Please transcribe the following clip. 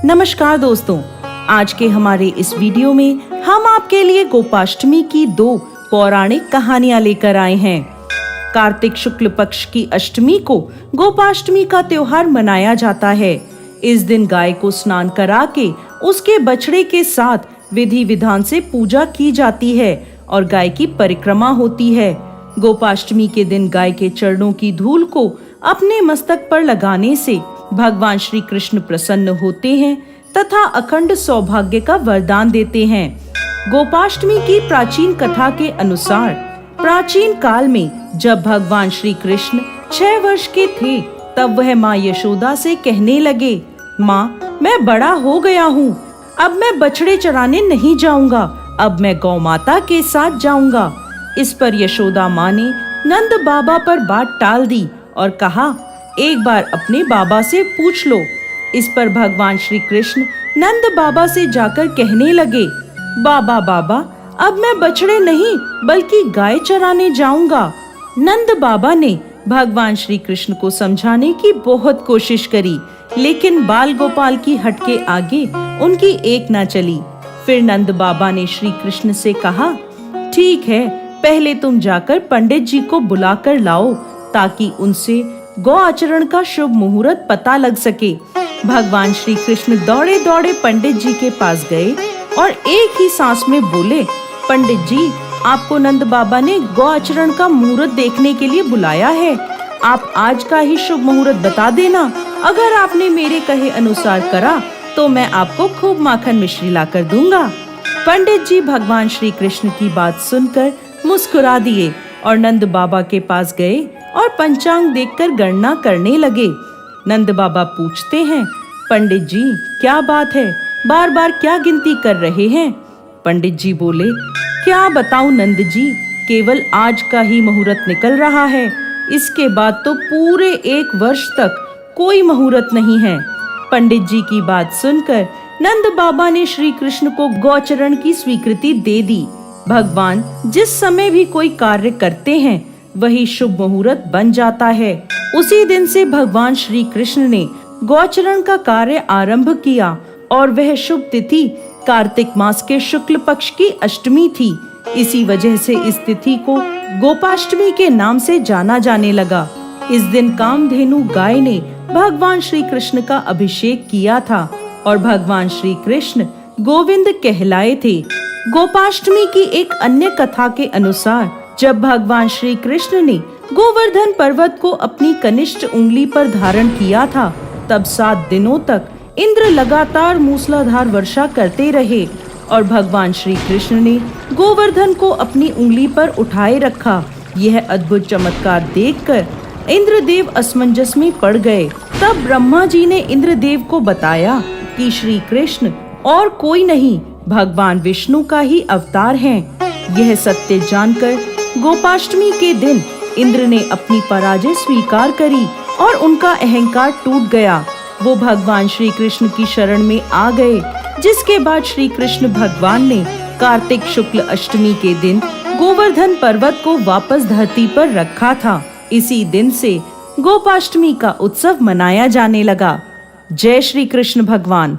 नमस्कार दोस्तों, आज के हमारे इस वीडियो में हम आपके लिए गोपाष्टमी की 2 पौराणिक कहानियां लेकर आए हैं। कार्तिक शुक्ल पक्ष की अष्टमी को गोपाष्टमी का त्योहार मनाया जाता है। इस दिन गाय को स्नान करा के उसके बछड़े के साथ विधि विधान से पूजा की जाती है और गाय की परिक्रमा होती है। गोपाष्टमी के दिन गाय के चरणों की धूल को अपने मस्तक पर लगाने से भगवान श्री कृष्ण प्रसन्न होते हैं तथा अखंड सौभाग्य का वरदान देते हैं। गोपाष्टमी की प्राचीन कथा के अनुसार प्राचीन काल में जब भगवान श्री कृष्ण 6 वर्ष के थे, तब वह माँ यशोदा से कहने लगे, माँ, मैं बड़ा हो गया हूँ, अब मैं बछड़े चराने नहीं जाऊंगा, अब मैं गौ माता के साथ जाऊंगा। इस पर यशोदा माँ ने नंद बाबा पर बात टाल दी और कहा, एक बार अपने बाबा से पूछ लो। इस पर भगवान श्री कृष्ण नंद बाबा से जाकर कहने लगे, बाबा बाबा, अब मैं बछड़े नहीं बल्कि गाय चराने जाऊंगा। नंद बाबा ने भगवान श्री कृष्ण को समझाने की बहुत कोशिश करी, लेकिन बाल गोपाल की हट के आगे उनकी एक ना चली। फिर नंद बाबा ने श्री कृष्ण से कहा, ठीक है, पहले तुम जाकर पंडित जी को बुला कर लाओ ताकि उनसे गौ आचरण का शुभ मुहूर्त पता लग सके। भगवान श्री कृष्ण दौड़े दौड़े पंडित जी के पास गए और एक ही सांस में बोले, पंडित जी, आपको नंद बाबा ने गौ आचरण का मुहूर्त देखने के लिए बुलाया है। आप आज का ही शुभ मुहूर्त बता देना। अगर आपने मेरे कहे अनुसार करा तो मैं आपको खूब माखन मिश्री ला कर दूंगा। पंडित जी भगवान श्री कृष्ण की बात सुनकर मुस्कुरा दिए और नंद बाबा के पास गए और पंचांग देखकर गणना करने लगे। नंद बाबा पूछते हैं, पंडित जी, क्या बात है, बार बार क्या गिनती कर रहे हैं? पंडित जी बोले, क्या बताऊं नंद जी, केवल आज का ही मुहूर्त निकल रहा है, इसके बाद तो पूरे 1 वर्ष तक कोई मुहूर्त नहीं है। पंडित जी की बात सुनकर नंद बाबा ने श्री कृष्ण को गौचरण की स्वीकृति दे दी। भगवान जिस समय भी कोई कार्य करते हैं वही शुभ मुहूर्त बन जाता है। उसी दिन से भगवान श्री कृष्ण ने गौचरण का कार्य आरंभ किया और वह शुभ तिथि कार्तिक मास के शुक्ल पक्ष की अष्टमी थी। इसी वजह से इस तिथि को गोपाष्टमी के नाम से जाना जाने लगा। इस दिन कामधेनु गाय ने भगवान श्री कृष्ण का अभिषेक किया था और भगवान श्री कृष्ण गोविंद कहलाए थे। गोपाष्टमी की एक अन्य कथा के अनुसार जब भगवान श्री कृष्ण ने गोवर्धन पर्वत को अपनी कनिष्ठ उंगली पर धारण किया था, तब 7 दिनों तक इंद्र लगातार मूसलाधार वर्षा करते रहे और भगवान श्री कृष्ण ने गोवर्धन को अपनी उंगली पर उठाए रखा। यह अद्भुत चमत्कार देखकर इंद्रदेव असमंजस में पड़ गए। तब ब्रह्मा जी ने इंद्रदेव को बताया कि श्री कृष्ण और कोई नहीं, भगवान विष्णु का ही अवतार हैं। यह सत्य जानकर गोपाष्टमी के दिन इंद्र ने अपनी पराजय स्वीकार करी और उनका अहंकार टूट गया। वो भगवान श्री कृष्ण की शरण में आ गए, जिसके बाद श्री कृष्ण भगवान ने कार्तिक शुक्ल अष्टमी के दिन गोवर्धन पर्वत को वापस धरती पर रखा था। इसी दिन से गोपाष्टमी का उत्सव मनाया जाने लगा। जय श्री कृष्ण भगवान।